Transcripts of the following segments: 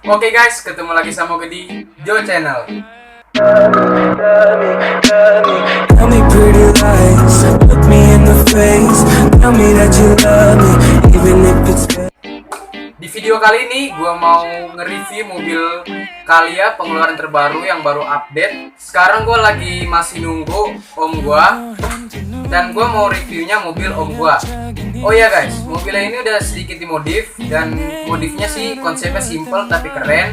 Oke guys, ketemu lagi sama gue di Joe Channel. Tell me pretty lies, look me in the face. Tell me that you love me, even if it's Di video kali ini gue mau nge-review mobil Calya pengeluaran terbaru yang baru update. Sekarang gue lagi masih nunggu om gue, dan gue mau reviewnya mobil om gue. Oh iya guys, mobilnya ini udah sedikit dimodif, dan modifnya sih konsepnya simple tapi keren.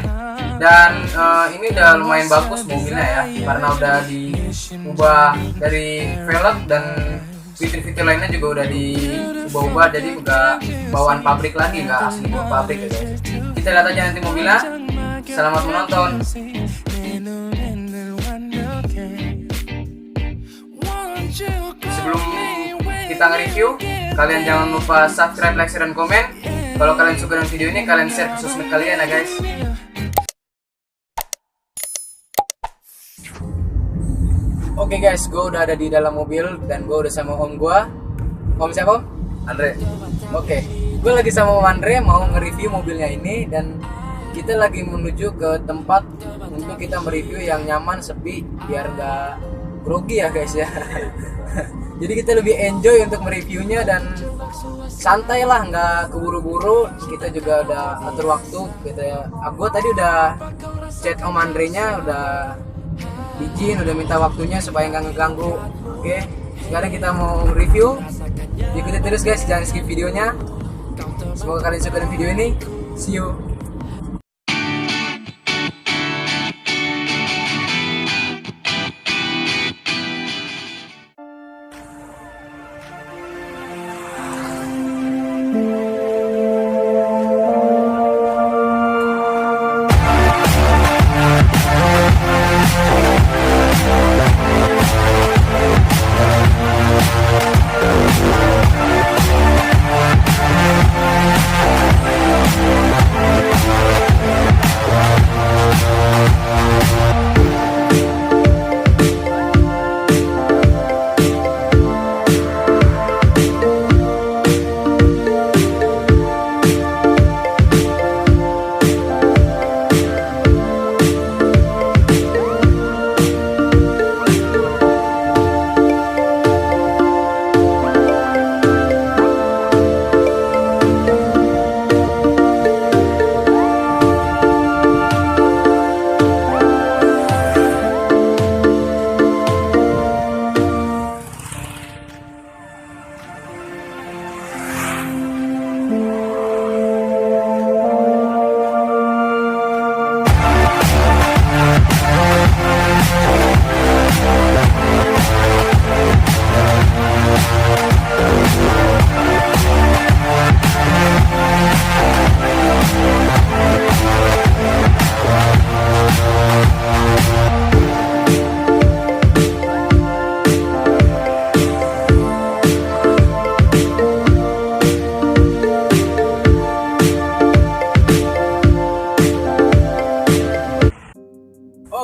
Dan ini udah lumayan bagus mobilnya ya, karena udah diubah dari velg dan fitur-fitur lainnya juga udah diubah-ubah, jadi udah bawaan pabrik lagi, nggak asli buat pabrik ya guys. Kita lihat aja nanti mobilnya. Selamat menonton. Sebelum kita nge-review, kalian jangan lupa subscribe, like, share, dan komen. Kalau kalian suka dengan video ini, kalian share ke sosmed kalian ya guys. Oke guys, gue udah ada di dalam mobil dan gue udah sama om gue. Om siapa? Andre. Oke, gue lagi sama om Andre mau nge-review mobilnya ini, dan kita lagi menuju ke tempat untuk kita mereview yang nyaman, sepi, biar gak grogi ya guys ya. Jadi kita lebih enjoy untuk mereviewnya dan santai lah, nggak keburu-buru. Kita juga udah atur waktu gitu ya. Gue tadi udah chat om Andre nya, udah izin, udah minta waktunya supaya nggak ngeganggu. Oke, sekarang kita mau review. Ikuti terus guys, jangan skip videonya. Semoga kalian suka dengan video ini. See you.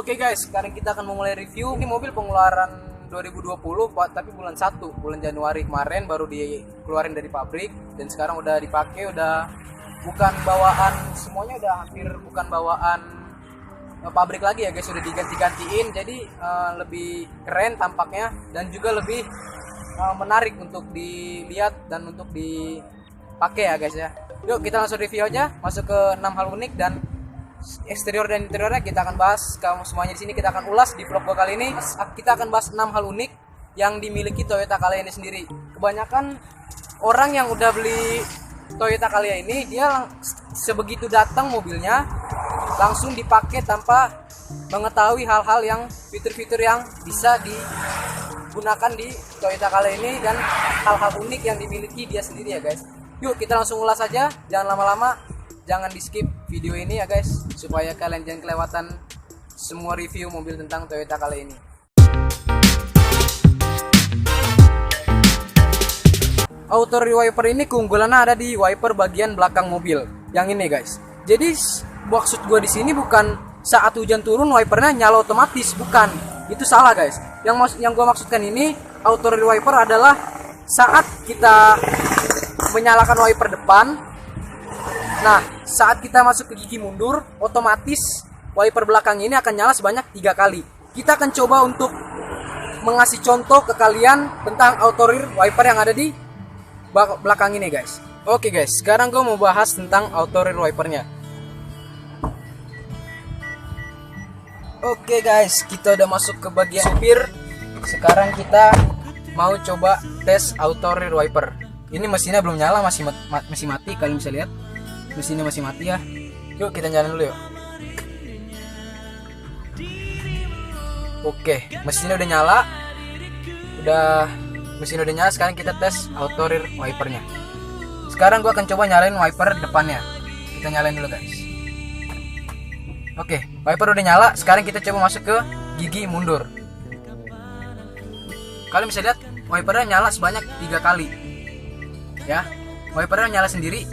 Oke guys, sekarang kita akan memulai review. Ini mobil pengeluaran 2020 tapi bulan 1, bulan Januari kemarin baru dikeluarin dari pabrik, dan sekarang udah dipakai, udah bukan bawaan, semuanya udah hampir bukan bawaan pabrik lagi ya guys, udah diganti-gantiin, jadi lebih keren tampaknya dan juga lebih menarik untuk dilihat dan untuk dipakai ya guys ya. Yuk kita langsung review aja, masuk ke 6 hal unik dan eksterior dan interiornya kita akan bahas kamu semuanya di sini. Kita akan ulas di vlog gua kali ini. Kita akan bahas 6 hal unik yang dimiliki Toyota Calya ini sendiri. Kebanyakan orang yang udah beli Toyota Calya ini, dia sebegitu datang mobilnya langsung dipakai tanpa mengetahui hal-hal yang fitur-fitur yang bisa digunakan di Toyota Calya ini dan hal-hal unik yang dimiliki dia sendiri ya guys. Yuk kita langsung ulas aja, jangan lama-lama. Jangan di skip video ini ya guys, supaya kalian jangan kelewatan semua review mobil tentang Toyota Calya ini. Auto rewiper ini keunggulannya ada di wiper bagian belakang mobil. Yang ini guys. Jadi maksud gue di sini bukan saat hujan turun wipernya nyala otomatis, bukan. Itu salah guys. Yang gue maksudkan ini auto rewiper adalah saat kita menyalakan wiper depan. Nah, saat kita masuk ke gigi mundur, otomatis wiper belakang ini akan nyala sebanyak 3 kali. Kita akan coba untuk mengasih contoh ke kalian tentang auto rear wiper yang ada di belakang ini guys. Oke guys, sekarang gue mau bahas tentang auto rear wipernya. Oke guys, kita udah masuk ke bagian supir. Sekarang kita mau coba tes auto rear wiper. Ini mesinnya belum nyala, masih mati. Kalian bisa lihat mesinnya masih mati ya. Yuk kita nyalain dulu yuk. Oke, mesinnya udah nyala. Mesin udah nyala. Sekarang kita tes auto rear wipernya. Sekarang gua akan coba nyalain wiper depannya. Kita nyalain dulu guys. Oke, wiper udah nyala. Sekarang kita coba masuk ke gigi mundur. Kalian bisa lihat wipernya nyala sebanyak 3 kali. Ya, wipernya nyala sendiri.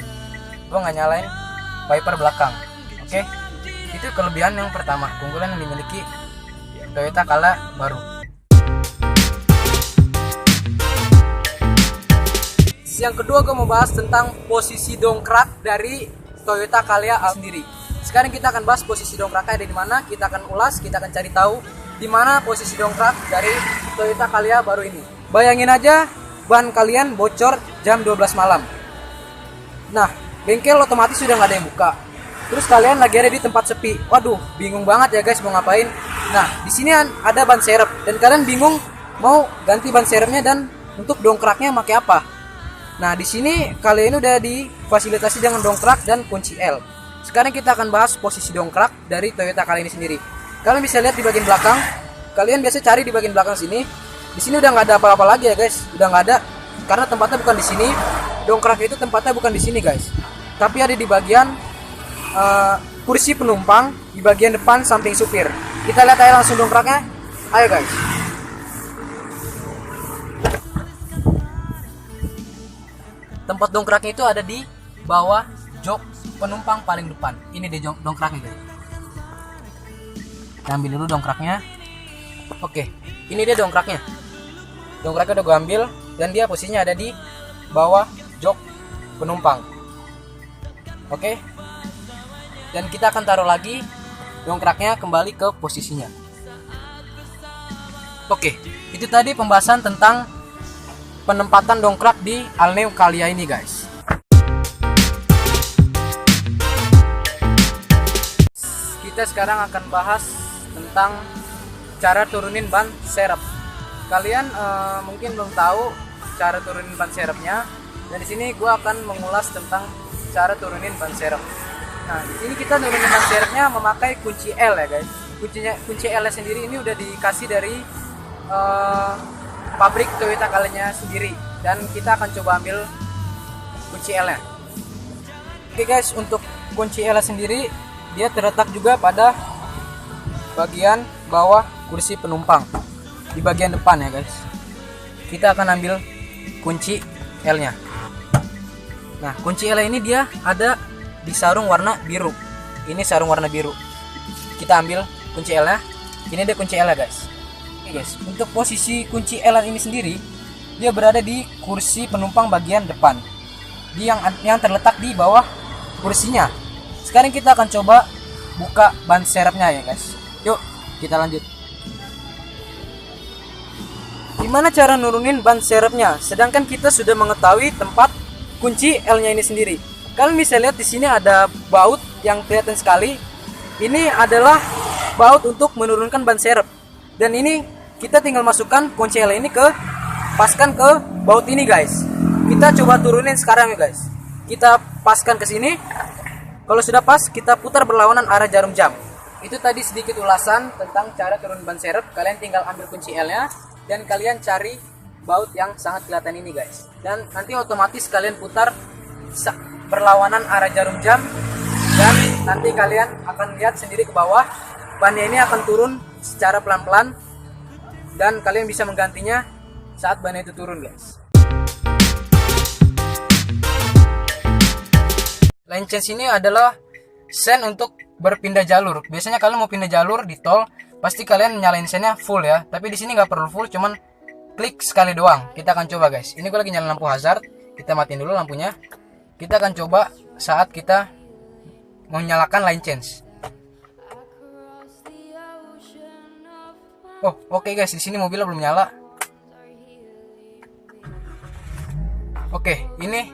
Gue nggak nyalain wiper belakang. Oke, itu kelebihan yang pertama, keunggulan yang dimiliki Toyota Calya baru. Yang kedua gue mau bahas tentang posisi dongkrak dari Toyota Calya sendiri. Sekarang kita akan bahas posisi dongkraknya ada di mana. Kita akan ulas, kita akan cari tahu di mana posisi dongkrak dari Toyota Calya baru ini. Bayangin aja ban kalian bocor jam 12 malam. Nah, bengkel otomatis sudah nggak ada yang buka. Terus kalian lagi ada di tempat sepi. Waduh, bingung banget ya guys mau ngapain. Nah, di sini ada ban serep dan kalian bingung mau ganti ban serepnya dan untuk dongkraknya pakai apa. Nah, di sini kalian udah difasilitasi dengan dongkrak dan kunci L. Sekarang kita akan bahas posisi dongkrak dari Toyota Calya ini sendiri. Kalian bisa lihat di bagian belakang. Kalian biasa cari di bagian belakang sini. Di sini udah nggak ada apa-apa lagi ya guys. Udah nggak ada karena tempatnya bukan di sini. Dongkrak itu tempatnya bukan di sini guys. Tapi ada di bagian kursi penumpang di bagian depan samping supir. Kita lihat aja langsung dongkraknya. Ayo guys. Tempat dongkraknya itu ada di bawah jok penumpang paling depan. Ini deh dongkraknya guys. Kita ambil dulu dongkraknya. Oke, ini dia dongkraknya. Dongkraknya udah gue ambil dan dia posisinya ada di bawah jok penumpang. Oke. Dan kita akan taruh lagi dongkraknya kembali ke posisinya. Oke, itu tadi pembahasan tentang penempatan dongkrak di All New Calya ini guys. Kita sekarang akan bahas tentang cara turunin ban serep. Kalian mungkin belum tahu cara turunin ban serepnya. Dan di sini gue akan mengulas tentang cara turunin ban serep. Nah, di sini kita turunin ban serepnya memakai kunci L ya guys. Kunci L sendiri ini udah dikasih dari pabrik Toyota Calya sendiri. Dan kita akan coba ambil kunci L-nya. Oke guys, untuk kunci L sendiri dia terletak juga pada bagian bawah kursi penumpang di bagian depan ya guys. Kita akan ambil kunci L-nya. Nah, kunci L ini dia ada di sarung warna biru. Ini sarung warna biru. Kita ambil kunci L-nya. Ini dia kunci L ya guys. Oke guys, untuk posisi kunci L ini sendiri dia berada di kursi penumpang bagian depan. Yang terletak di bawah kursinya. Sekarang kita akan coba buka ban serepnya ya guys. Yuk, kita lanjut. Gimana cara nurunin ban serepnya? Sedangkan kita sudah mengetahui tempat kunci L-nya ini sendiri. Kalian bisa lihat di sini ada baut yang kelihatan sekali. Ini adalah baut untuk menurunkan ban serep. Dan ini kita tinggal masukkan kunci L ini paskan ke baut ini guys. Kita coba turunin sekarang ya guys. Kita paskan ke sini. Kalau sudah pas, kita putar berlawanan arah jarum jam. Itu tadi sedikit ulasan tentang cara turun ban serep. Kalian tinggal ambil kunci L-nya dan kalian cari baut yang sangat kelihatan ini guys. Dan nanti otomatis kalian putar berlawanan arah jarum jam dan nanti kalian akan lihat sendiri ke bawah. Bannya ini akan turun secara pelan-pelan dan kalian bisa menggantinya saat bannya itu turun guys. Lane change ini adalah sen untuk berpindah jalur. Biasanya kalian mau pindah jalur di tol, pasti kalian nyalain sennya full ya. Tapi di sini nggak perlu full, cuman klik sekali doang. Kita akan coba guys. Ini gue lagi nyalain lampu hazard. Kita matiin dulu lampunya. Kita akan coba saat kita menyalakan line change. Oh, oke guys, di sini mobilnya belum nyala. Oke, ini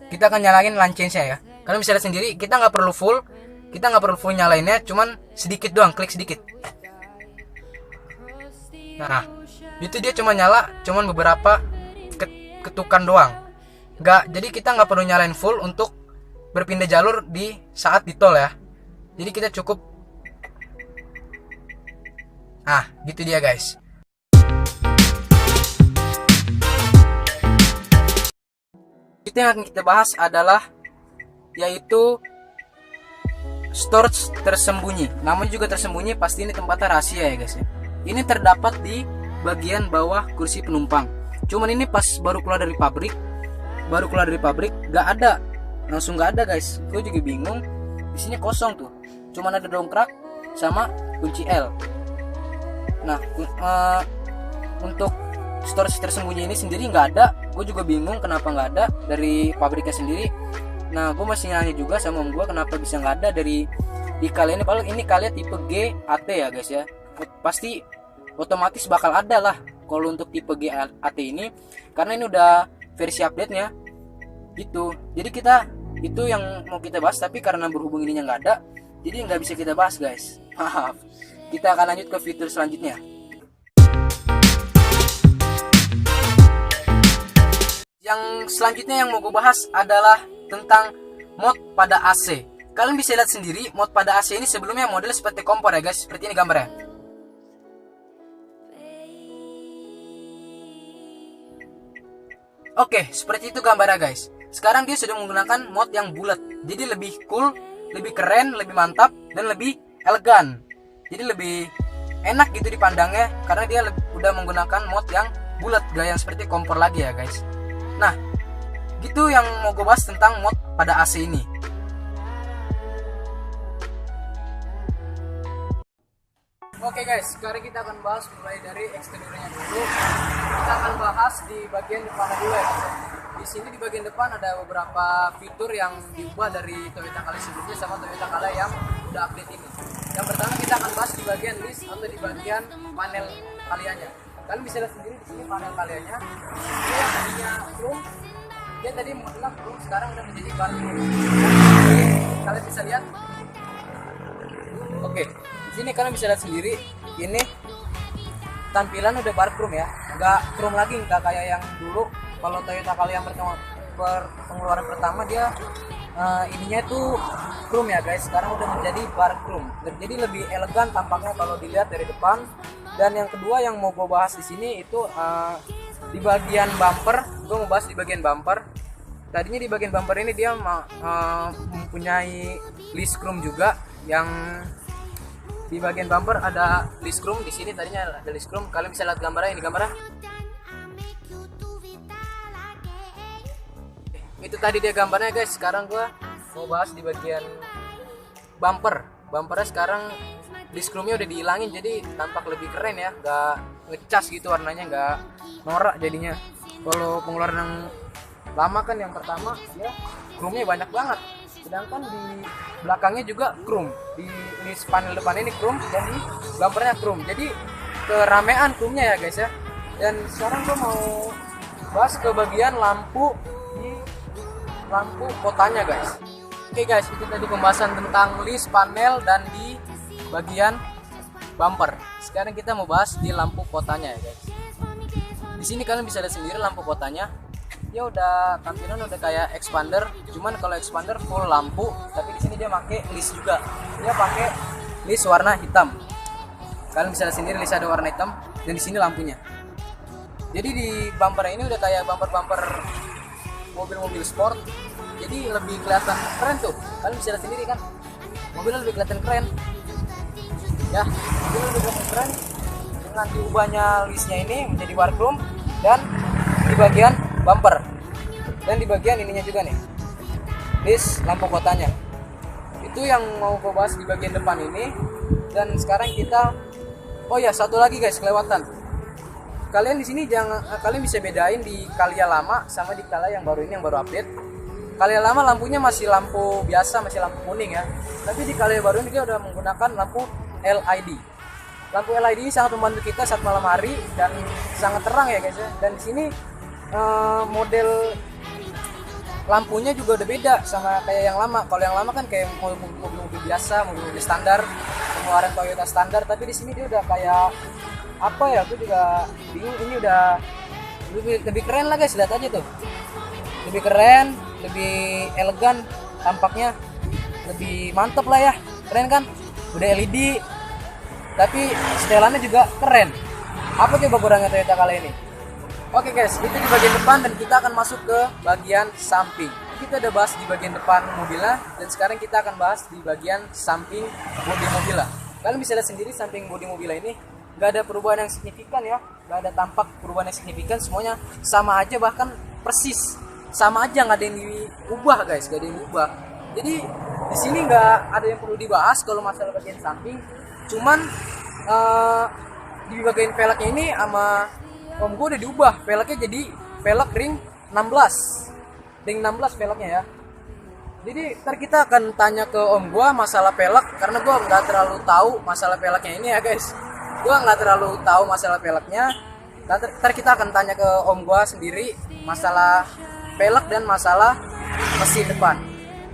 kita akan nyalain line change-nya ya. Kalian bisa lihat sendiri, kita nggak perlu full nyalainnya, cuman sedikit doang, klik sedikit. Nah, itu dia cuma nyala, cuman beberapa ketukan doang. Jadi kita nggak perlu nyalain full untuk berpindah jalur di saat di tol ya. Jadi kita cukup, gitu dia guys. Itu yang akan kita bahas adalah yaitu storage tersembunyi. Namun juga tersembunyi, pasti ini tempatnya rahasia ya guys ya. Ini terdapat di bagian bawah kursi penumpang. Cuman ini pas baru keluar dari pabrik nggak ada, langsung nggak ada guys. Gue juga bingung. Di sini kosong tuh. Cuman ada dongkrak sama kunci L. Nah, untuk storage tersembunyi ini sendiri nggak ada. Gue juga bingung kenapa nggak ada dari pabriknya sendiri. Nah, gue masih nanya juga sama om gue kenapa bisa nggak ada di kalian ini. Padahal ini kalian tipe G AT ya guys ya. Pasti otomatis bakal ada lah kalau untuk tipe G AT ini, karena ini udah versi update-nya gitu. Jadi kita itu yang mau kita bahas, tapi karena berhubung ininya nggak ada, jadi nggak bisa kita bahas guys. Maaf. Kita akan lanjut ke fitur selanjutnya. Yang selanjutnya yang mau gue bahas adalah tentang mod pada AC. Kalian bisa lihat sendiri, mod pada AC ini sebelumnya model seperti kompor ya guys. Seperti ini gambarnya. Oke, seperti itu gambarnya guys. Sekarang dia sudah menggunakan mod yang bulat. Jadi lebih cool, lebih keren, lebih mantap, dan lebih elegan. Jadi lebih enak gitu dipandangnya, karena dia udah menggunakan mod yang bulat, gak yang seperti kompor lagi ya guys. Nah, gitu yang mau gue bahas tentang mod pada AC ini. Oke guys, sekarang kita akan bahas mulai dari eksteriornya dulu. Kita akan bahas di bagian depan dulu ya. Di sini di bagian depan ada beberapa fitur yang diubah dari Toyota Calya sebelumnya sama Toyota Calya yang udah update ini. Yang pertama kita akan bahas di bagian list atau di bagian panel Calyanya. Kalian bisa lihat sendiri di sini panel Calyanya. Ini yang tadinya chrome, dia tadi modelnya chrome, sekarang udah menjadi bar chrome. Kalian bisa lihat. Oke, di sini kalian bisa lihat sendiri, ini tampilan udah bar chrome ya, nggak chrome lagi, nggak kayak yang dulu. Kalau Toyota Calya yang pengeluaran pertama dia ininya itu chrome ya guys, sekarang udah menjadi bar chrome. Jadi lebih elegan tampaknya kalau dilihat dari depan. Dan yang kedua yang mau gue bahas di sini itu di bagian bumper. Gue mau bahas di bagian bumper. Tadinya di bagian bumper ini dia mempunyai list chrome juga, yang di bagian bumper ada list chrome. Di sini tadinya ada list chrome. Kalian bisa lihat gambarnya, ini gambarnya. Itu tadi dia gambarnya guys. Sekarang gue mau bahas di bagian bumper. Bumpernya sekarang list chrome-nya udah dihilangin, jadi tampak lebih keren ya, nggak ngecas gitu warnanya, nggak norak jadinya. Kalau pengeluaran yang lama kan yang pertama ya chrome-nya banyak banget, sedangkan di belakangnya juga chrome, di list panel depan ini chrome dan di bumpernya chrome, jadi keramean chrome-nya ya guys ya. Dan sekarang gue mau bahas ke bagian lampu kotanya guys. Oke guys, itu tadi pembahasan tentang list panel dan di bagian bumper. Sekarang kita mau bahas di lampu kotanya ya guys. Di sini kalian bisa lihat sendiri lampu kotanya. Dia udah tampilan udah kayak expander, cuman kalau expander full lampu, tapi di sini dia pakai list juga. Dia pakai list warna hitam. Kalian bisa lihat sendiri list ada warna hitam dan di sini lampunya. Jadi di bumper ini udah kayak bumper-bumper mobil-mobil sport. Jadi lebih kelihatan keren tuh. Kalian bisa lihat sendiri kan. Mobilnya lebih kelihatan keren. Ya, mobilnya lebih kelihatan keren dengan diubahnya listnya ini menjadi bar chrome dan di bagian bumper. Dan di bagian ininya juga nih. List lampu kotanya. Itu yang mau gue bahas di bagian depan ini. Dan sekarang kita satu lagi guys, kelewatan. Kalian di sini kalian bisa bedain di Calya lama sama di Calya yang baru ini, yang baru update. Calya lama lampunya masih lampu biasa, masih lampu kuning ya. Tapi di Calya baru ini dia udah menggunakan lampu LED. Lampu LED ini sangat membantu kita saat malam hari dan sangat terang ya guys ya. Dan di sini model lampunya juga udah beda sama kayak yang lama. Kalau yang lama kan kayak mobil biasa, mobil standar, pengeluaran Toyota standar. Tapi di sini dia udah kayak apa ya? Aku juga bingung. Ini udah lebih keren lah guys. Lihat aja tuh. Lebih keren, lebih elegan tampaknya, lebih mantep lah ya. Keren kan? Udah LED. Tapi setelannya juga keren. Apa coba kurangnya Toyota kali ini? Oke guys, itu di bagian depan dan kita akan masuk ke bagian samping. Kita udah bahas di bagian depan mobilnya dan sekarang kita akan bahas di bagian samping bodi mobilnya. Kalian bisa lihat sendiri samping bodi mobilnya ini nggak ada perubahan yang signifikan ya, nggak ada tampak perubahan yang signifikan, semuanya sama aja bahkan persis sama aja, nggak ada yang diubah guys, nggak ada yang diubah. Jadi di sini nggak ada yang perlu dibahas kalau masalah bagian samping. Cuman di bagian velgnya ini sama om gue udah diubah, velgnya jadi velg ring 16, ring 16 velgnya ya. Jadi ntar kita akan tanya ke om gue masalah velg, karena gue nggak terlalu tahu masalah velgnya ini ya guys. Gue nggak terlalu tahu masalah velgnya. Ntar kita akan tanya ke om gue sendiri masalah velg dan masalah mesin depan.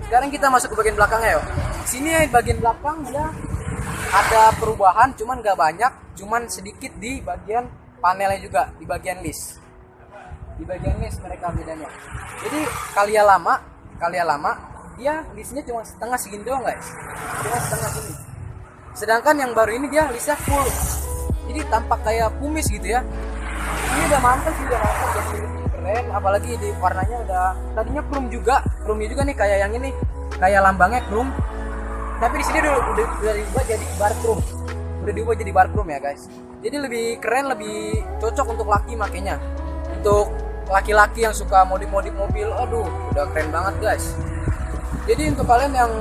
Sekarang kita masuk ke bagian belakangnya yuk. Sini bagian belakang dia ada perubahan, cuman nggak banyak, cuman sedikit di bagian panelnya juga, di bagian list. Di bagian list mereka bedanya. Jadi Calya lama dia listnya cuma setengah segini doang guys. Cuma setengah gini. Sedangkan yang baru ini dia listnya full. Jadi tampak kayak kumis gitu ya. Ini udah mantap sih, udah mantap, jadi keren. Apalagi di warnanya udah, tadinya chrome juga nih kayak yang ini, kayak lambangnya chrome. Tapi di sini udah diubah jadi bar chrome. Udah diubah jadi bar chrome ya guys. Jadi lebih keren, lebih cocok untuk laki makanya. Untuk laki-laki yang suka modif-modif mobil, aduh, udah keren banget guys. Jadi untuk kalian yang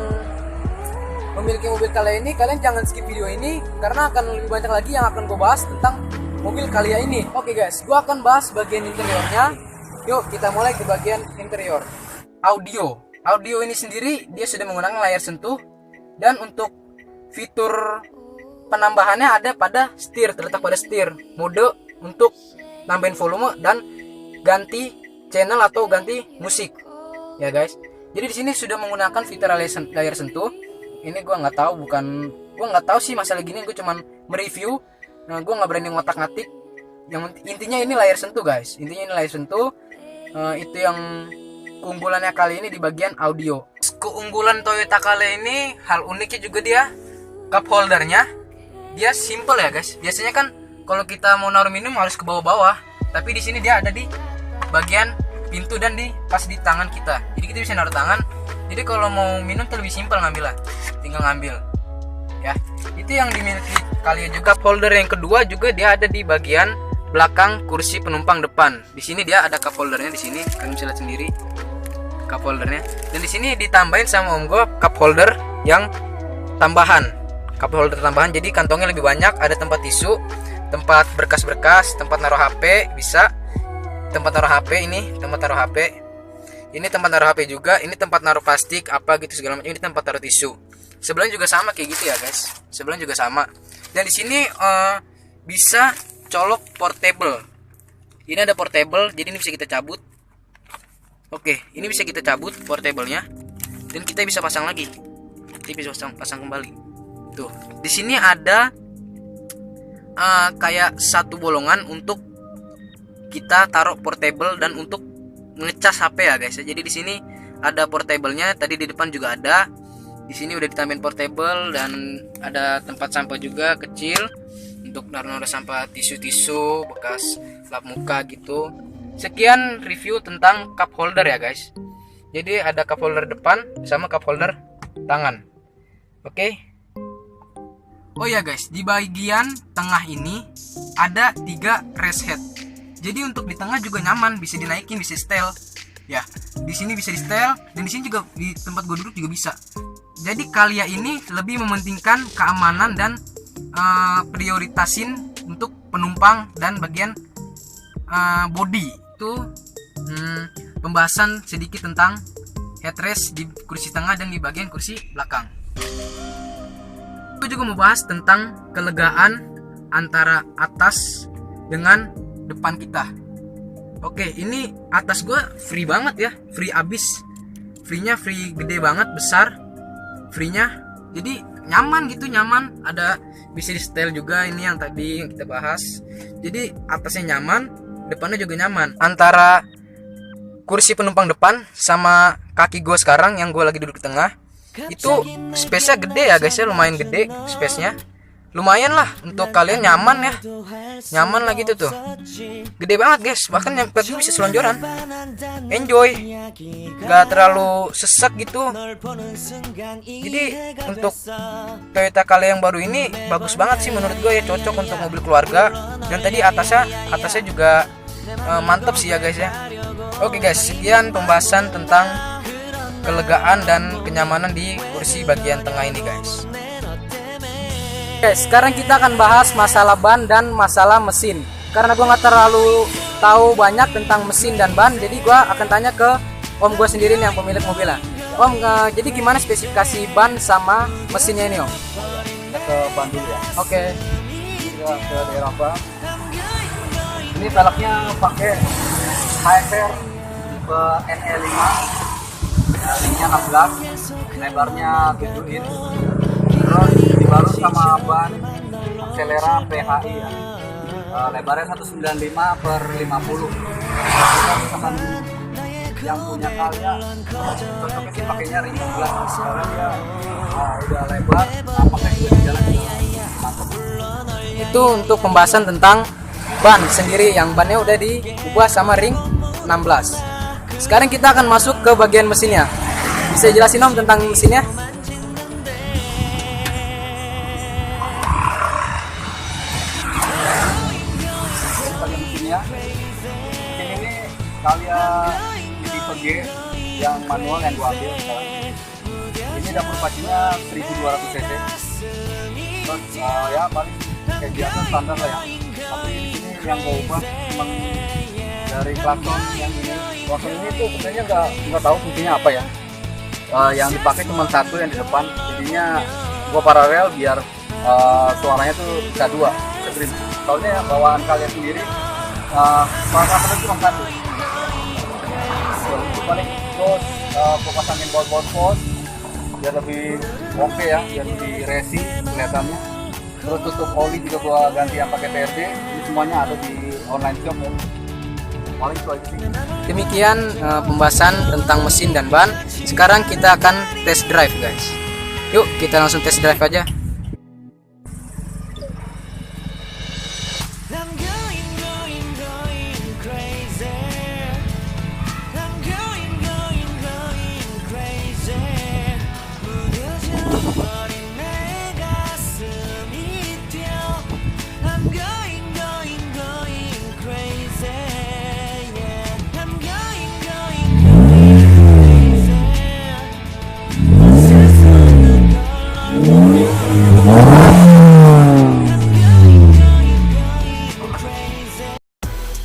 memiliki mobil Calya ini, kalian jangan skip video ini karena akan lebih banyak lagi yang akan gue bahas tentang mobil Calya ini. Oke guys, gue akan bahas bagian interiornya. Yuk kita mulai ke bagian interior. Audio ini sendiri dia sudah menggunakan layar sentuh, dan untuk fitur penambahannya ada pada setir, terletak pada setir, mode untuk nambahin volume dan ganti channel atau ganti musik ya guys. Jadi di sini sudah menggunakan fitur layar sentuh. Ini gue nggak tahu sih masalah gini, gue cuman mereview. Nah, gue nggak berani ngotak-ngatik. Yang intinya ini layar sentuh guys. Intinya ini layar sentuh. Itu yang keunggulannya kali ini di bagian audio. Keunggulan Toyota Calya ini, hal uniknya juga dia cup holdernya. Dia simple ya guys. Biasanya kan kalau kita mau naruh minum harus ke bawah-bawah. Tapi di sini dia ada di bagian pintu dan pas di tangan kita. Jadi kita bisa naruh tangan. Jadi kalau mau minum tuh lebih simpel ngambilnya. Tinggal ngambil. Ya. Itu yang dimiliki Calya juga. Cup holder yang kedua juga dia ada di bagian belakang kursi penumpang depan. Di sini dia ada cup holdernya di sini. Kalian bisa lihat sendiri cup holdernya. Dan di sini ditambahin sama om gue cup holder yang tambahan. Cup holder tambahan, jadi kantongnya lebih banyak, ada tempat tisu, tempat berkas-berkas, tempat naruh HP, bisa tempat naruh HP, ini tempat naruh HP, ini tempat naruh HP juga, ini tempat naruh plastik apa gitu segala macam, ini tempat taruh tisu. Sebelahnya juga sama kayak gitu ya guys, sebelahnya juga sama. Dan di sini bisa colok portable. Ini ada portable, jadi ini bisa kita cabut. Oke, ini bisa kita cabut portable-nya, dan kita bisa pasang lagi. Kita bisa pasang kembali. Tuh, di sini ada kayak satu bolongan untuk kita taruh portable dan untuk ngecas HP ya guys. Jadi di sini ada portable-nya, tadi di depan juga ada. Di sini udah ditambahin portable dan ada tempat sampah juga kecil untuk naruh sampah tisu-tisu, bekas lap muka gitu. Sekian review tentang cup holder ya guys. Jadi ada cup holder depan sama cup holder tangan. Oke. Oh ya guys, di bagian tengah ini ada 3 rest head. Jadi untuk di tengah juga nyaman, bisa dinaikin, bisa setel. Ya, di sini bisa di setel dan di sini juga di tempat gue duduk juga bisa. Jadi Calya ini lebih mementingkan keamanan dan prioritasin untuk penumpang dan bagian body. Itu pembahasan sedikit tentang headrest di kursi tengah dan di bagian kursi belakang. Gue juga mau bahas tentang kelegaan antara atas dengan depan kita. Oke, ini atas gue free banget ya, free abis. Free-nya free gede banget, besar. Free-nya, jadi nyaman gitu, nyaman. Ada bisa di setel juga, ini yang tadi yang kita bahas. Jadi atasnya nyaman, depannya juga nyaman. Antara kursi penumpang depan sama kaki gue sekarang yang gue lagi duduk di tengah, itu space-nya gede ya guys ya, lumayan gede space-nya. Lumayan lah untuk kalian nyaman ya, nyaman lah gitu tuh, gede banget guys, bahkan yang kaki bisa selonjoran, enjoy, gak terlalu sesak gitu. Jadi untuk Toyota Calya yang baru ini bagus banget sih menurut gue ya, cocok untuk mobil keluarga. Dan tadi atasnya juga mantap sih ya guys ya. Oke guys, sekian pembahasan tentang kelegaan dan kenyamanan di kursi bagian tengah ini guys. Oke, sekarang kita akan bahas masalah ban dan masalah mesin. Karena gue nggak terlalu tahu banyak tentang mesin dan ban, jadi gue akan tanya ke om gue sendiri nih, yang pemilik mobilnya. Om, jadi gimana spesifikasi ban sama mesinnya ini om? Kita ke ban dulu ya. Oke. Kita ke daerah ban. Ini velgnya pakai HSR tipe NE5, ringnya 16, lebarnya 7 inch. Terus dibalut sama ban Accelera PHI ya. Lebarnya 195 per 50. Kalau misalkan yang punya Calya, cocoknya sih pakainya ring 16 karena dia udah lebar, pakai juga di jalan juga mantap. Itu untuk pembahasan tentang ban sendiri, yang bannya udah diubah sama ring 16. Sekarang kita akan masuk ke bagian mesinnya. Bisa jelasin om tentang mesinnya? Mesin ini Calya tipe G yang manual yang gua ambil sekarang. Ini dapur pacunya 1200 cc. Terus ya paling kayak biasa standar lah ya. Tapi di sini yang gua ubah memang dari klakson yang ini. Klakson ini tuh sebenarnya nggak tahu fungsinya apa ya. Yang dipakai cuma satu yang di depan. Jadinya gua paralel biar suaranya tuh bisa dua, bisa trim. Soalnya bawaan kalian sendiri parameternya cuma satu. Paling terus gua pasangin baut pos biar lebih oke ya, biar lebih racing kelihatannya. Terus tutup oli juga gua ganti yang pakai TRD. Ini semuanya ada di online shop ya. Paling itu aja sih. Demikian pembahasan tentang mesin dan ban. Sekarang kita akan test drive guys. Yuk kita langsung test drive aja.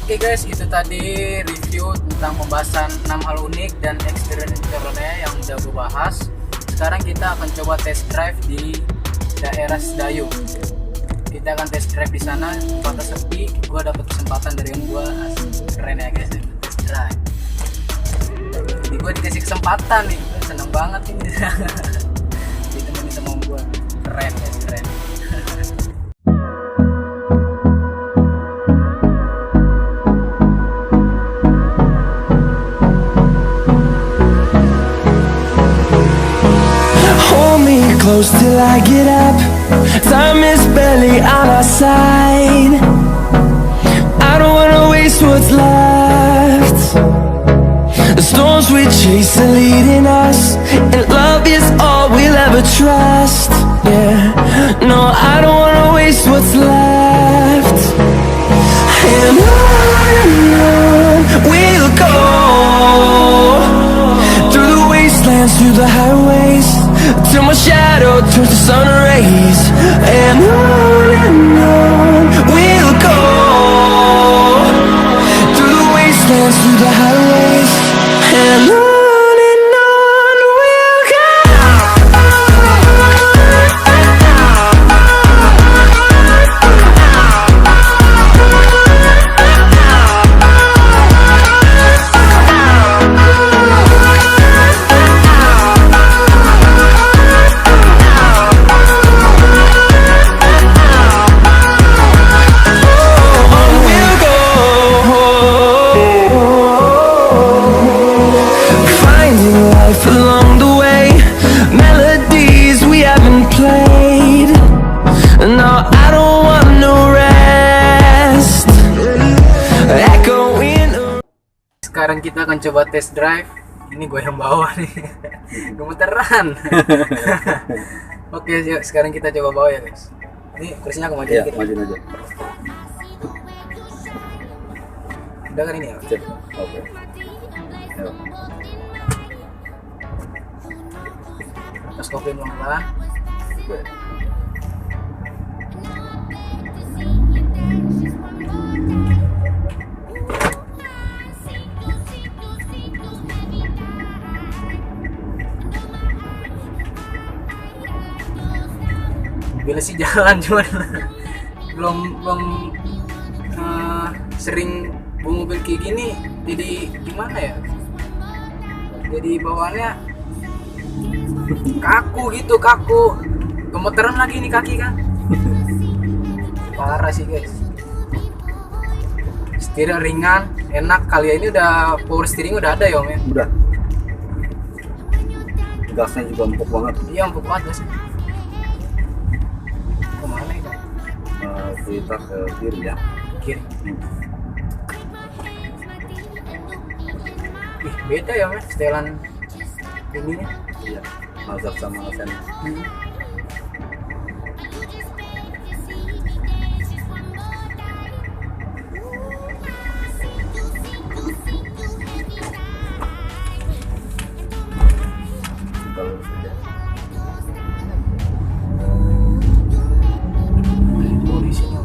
Oke guys, itu tadi review tentang pembahasan 6 hal unik dan experience Chevrolet yang udah gue bahas. Sekarang kita akan coba test drive di daerah Sedayu. Kita akan test drive di sana, tempatnya sepi. Gue dapet kesempatan dari om gue, keren ya guys, test drive. Jadi gue dikasih kesempatan nih, gue seneng banget ini. Ditemenin sama om gue, keren guys, keren. Close till I get up. Time is barely on our side. I don't wanna waste what's left. The storms we chase are leading us, and love is all we'll ever trust. Yeah, no, I don't wanna waste what's left. And on we'll go, through the wastelands, through the highways, till my shadow turns to sun rays. And on we'll go, through the wastelands, through the highways, and on sekarang kita akan coba test drive. Ini gue yang bawa nih. Gemeteran. Oke, yuk, sekarang kita coba bawa ya guys. Ini kursinya aku majuin Iya, dikit. majuin aja. Udah kan ini ya? Cek. Oke. Ayo. Terus kopling pelan-pelan. Oke. Bila sih jalan cuman belum sering bawa mobil kayak gini, jadi gimana ya? Jadi bawaannya kaku gitu, gemeteran lagi nih kaki kan. Parah sih guys. Setir ringan, enak. Kali ini udah power steering udah ada ya om ya? Udah. Gasnya juga empuk banget. Iya empuk banget guys. Kemana itu? Kita ke kiri ya. Kiri. Ih beda ya mas, setelan ininya. Iya. Mazda sama Sen. Kalau sudah. Oh di sini.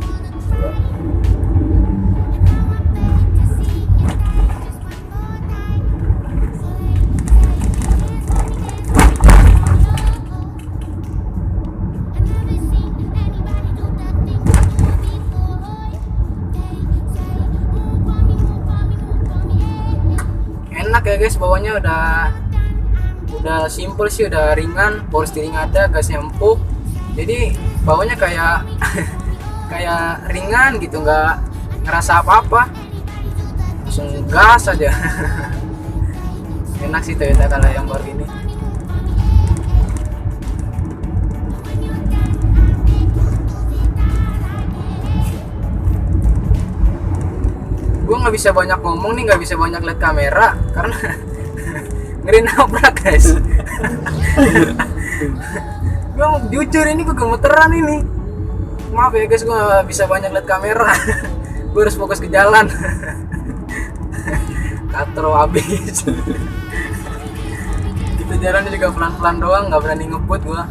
Coba. Enak ya guys, bawahnya udah simple sih, udah ringan, power steering ada, gasnya empuk. Jadi bawahnya kayak kayak ringan gitu, nggak ngerasa apa-apa, langsung gas aja. Enak sih Toyota kalau yang baru ini. Gue nggak bisa banyak ngomong nih, nggak bisa banyak lihat kamera karena ngeri nabrak guys. Gue mau jujur ini gue gemeteran ini. Maaf ya guys, gue nggak bisa banyak lihat kamera. Gue harus fokus ke jalan. Katro habis. Kita jalannya juga pelan-pelan doang, nggak berani ngebut gue.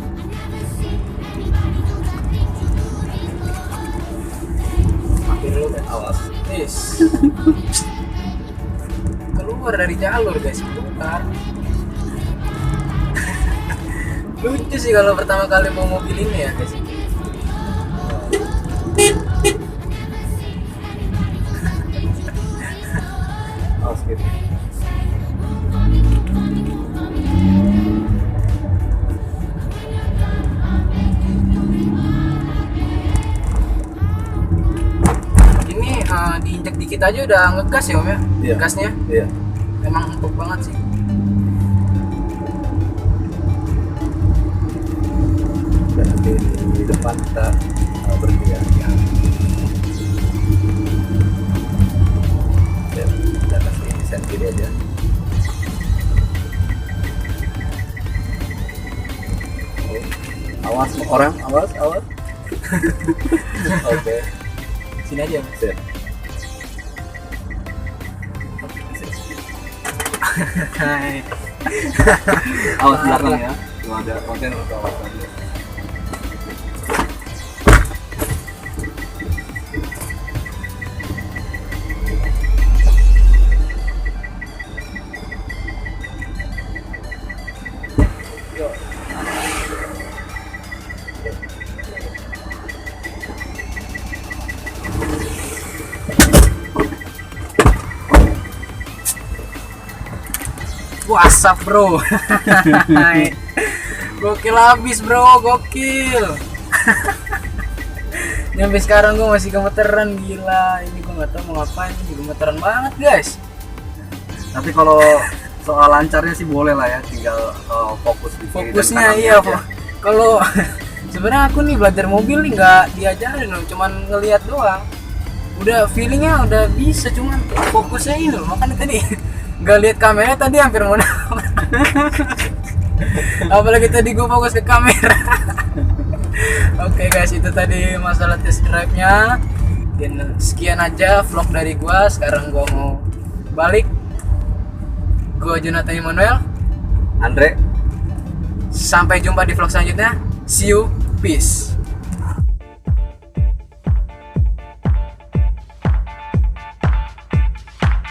Mampir dulu guys. Awas. Yes. Keluar dari jalur guys, putar. Lucu sih kalau pertama kali mau mobil ini ya guys. Awas gitu. Ini diinjek dikit aja udah ngegas ya om ya? Iya. Gasnya Iya. emang empuk banget sih. Dan nanti di depan kita berhenti ya. Ya, kita kasih sen kiri aja. Awas orang, awas. Oke. Sini aja om. Sip. Hai. Awas belakang ya. Cuma ada konten atau awas aja. Wah, asap bro. Gokil habis bro, gokil. Nyampe sekarang gue masih gemeteran, gila. Ini gue nggak tahu mau ngapain, gemeteran banget guys. Tapi kalau soal lancarnya sih boleh lah ya, tinggal fokus di kiri dan Fokusnya kanan iya aja. kalau sebenarnya aku nih belajar mobil nih nggak diajarin loh, cuman ngelihat doang. Udah feelingnya udah bisa, cuman fokusnya ini loh, makanya tadi Gak lihat kamera tadi hampir mau nabrak. Apalagi tadi gue fokus ke kamera. Oke guys, itu tadi masalah test drive-nya. Dan sekian aja vlog dari gue. Sekarang gue mau balik. Gue Jonathan Immanuel, Andre. sampai jumpa di vlog selanjutnya. See you, peace.